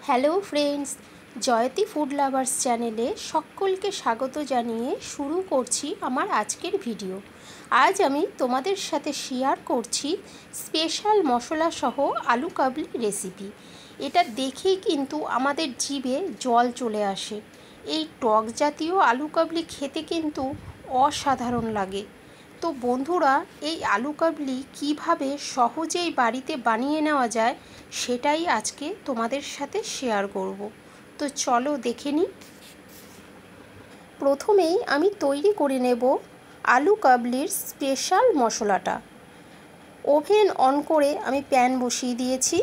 Hello friends, Jayati food lovers চ্যানেলে সকলকে স্বাগত জানিয়ে শুরু করছি আমার আজকের ভিডিও। আজ আমি তোমাদের সাথে শেয়ার করছি স্পেশাল মশলা সহ আলু কাবলি রেসিপি। এটা দেখেই কিন্তু আমাদের জিভে জল চলে আসে। এই টক জাতীয় আলু কাবলি খেতে কিন্তু অসাধারণ লাগে। তো বন্ধুরা, এই আলু কাবলি কীভাবে সহজেই বাড়িতে বানিয়ে নেওয়া যায় সেটাই আজকে তোমাদের সাথে শেয়ার করব। তো চলো দেখে নিই। প্রথমেই আমি তৈরি করে নেব আলু কাবলির স্পেশাল মশলাটা। ওভেন অন করে আমি প্যান বসিয়ে দিয়েছি।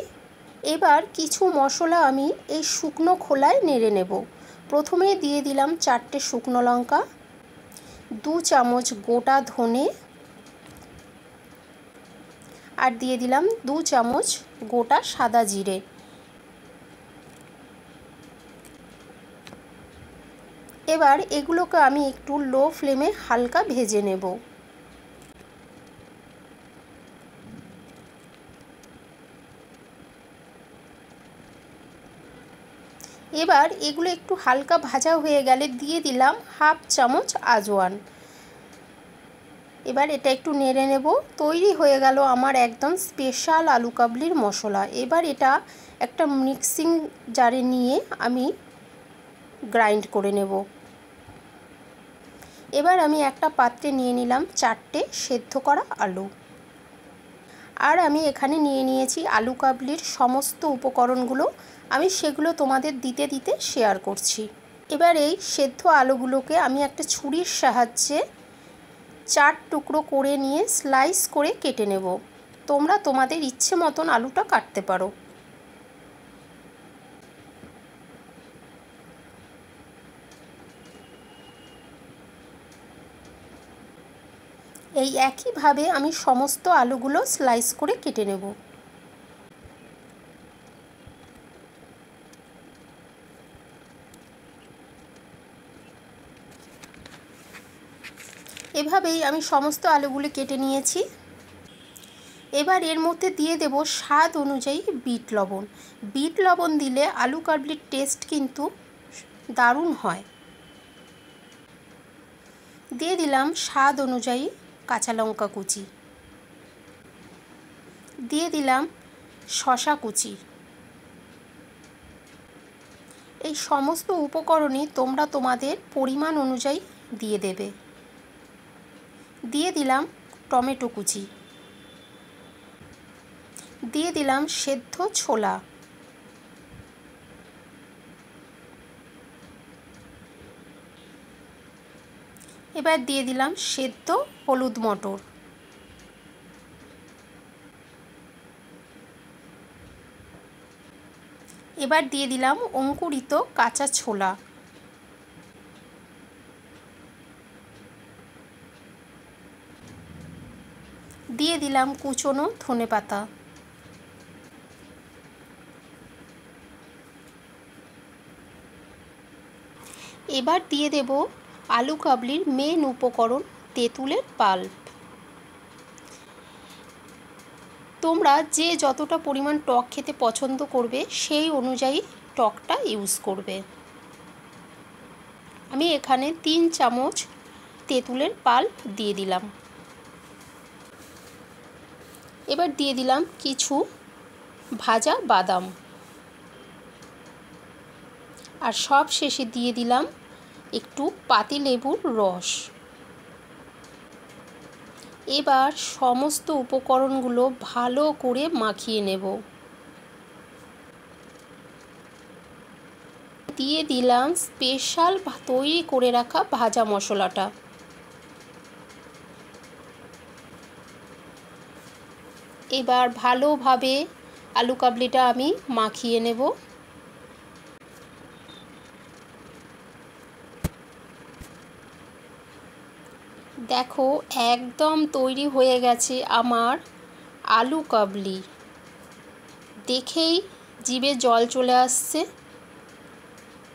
এবার কিছু মশলা আমি এই শুকনো খোলায় নেড়ে নেব। প্রথমে দিয়ে দিলাম 4টে শুকনো লঙ্কা, 2 চামচ গোটা ধনে, আর দিয়ে দিলাম 2 চামচ গোটা সাদা জিরে। এবার এগুলোকে আমি একটু লো ফ্লেমে হালকা ভেজে নেব। এবার এগুলো একটু হালকা ভাজা হয়ে গেলে দিয়ে দিলাম 1/2 চামচ আজওয়ান। এবার এটা একটু নেড়ে নেব। তৈরি হয়ে গেল আমার একদম স্পেশাল আলু কাবলির মশলা। এবার এটা একটা মিক্সিং জারে নিয়ে আমি গ্রাইন্ড করে নেব। এবার আমি একটা পাত্রে নিয়ে নিলাম 4টে সেদ্ধ করা আলু, আর আমি এখানে নিয়ে নিয়েছি আলু কাবলির সমস্ত উপকরণগুলো। আমি সেগুলো তোমাদের দিতে দিতে শেয়ার করছি। এবার এই সেদ্ধ আলুগুলোকে আমি একটা ছুরির সাহায্যে 4 টুকরো করে নিয়ে স্লাইস করে কেটে নেব। তোমরা তোমাদের ইচ্ছে মতন আলুটা কাটতে পারো। এই একইভাবে আমি সমস্ত আলুগুলো স্লাইস করে কেটে নেব। এভাবেই আমি সমস্ত আলুগুলো কেটে নিয়েছি। এবার এর মধ্যে দিয়ে দেব স্বাদ অনুযায়ী বিট লবণ। বিট লবণ দিলে আলু কাবলির টেস্ট কিন্তু দারুণ হয়। দিয়ে দিলাম স্বাদ অনুযায়ী কাঁচা লঙ্কা কুচি, দিয়ে দিলাম শসা কুচি। এই সমস্ত উপকরণই তোমরা তোমাদের পরিমাণ অনুযায়ী দিয়ে দেবে। দিয়ে দিলাম টমেটো কুচি, দিয়ে দিলাম সেদ্ধ ছোলা, এবার দিয়ে দিলাম সেদ্ধ হলুদ মটর, এবার দিয়ে দিলাম অঙ্কুরিত কাঁচা ছোলা, দিয়ে দিলাম কুচনো ধনেপাতা, এবার দিয়ে দেব আলু কাবলির মেন উপকরণ তেঁতুলের পাল্প। তোমরা যে যতটা পরিমাণ টক খেতে পছন্দ করবে সেই অনুযায়ী টকটা ইউজ করবে। আমি এখানে 3 চামচ তেঁতুলের পাল্প দিয়ে দিলাম। এবার দিয়ে দিলাম কিছু ভাজা বাদাম, আর সব শেষে দিয়ে দিলাম একটু পাতিলেবুর রস। এবার সমস্ত উপকরণগুলো ভালো করে মাখিয়ে নেব। দিয়ে দিলাম স্পেশাল তৈরি করে রাখা ভাজা মশলাটা। এবার ভালোভাবে আলু কাবলিটা আমি মাখিয়ে নেব। দেখো, একদম তৈরি হয়ে গেছে আমার আলু কাবলি। দেখেই জিভে জল চলে আসছে।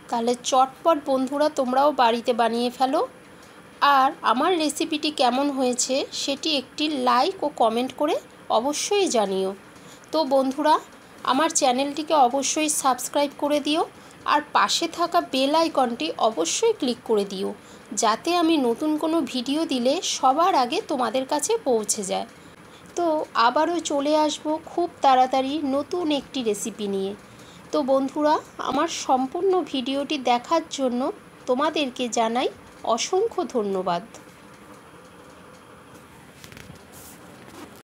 তাহলে চটপট বন্ধুরা তোমরাও বাড়িতে বানিয়ে ফেলো। আর আমার রেসিপিটি কেমন হয়েছে সেটি একটি লাইক ও কমেন্ট করে অবশ্যই জানিও। তো বন্ধুরা, আমার চ্যানেলটিকে অবশ্যই সাবস্ক্রাইব করে দিও আর পাশে থাকা বেল আইকনটি অবশ্যই ক্লিক করে দিও, যাতে আমি নতুন কোনো ভিডিও দিলে সবার আগে তোমাদের কাছে পৌঁছে যায়। তো আবারও চলে আসব খুব তাড়াতাড়ি নতুন একটি রেসিপি নিয়ে। তো বন্ধুরা, আমার সম্পূর্ণ ভিডিওটি দেখার জন্য তোমাদেরকে জানাই অসংখ্য ধন্যবাদ।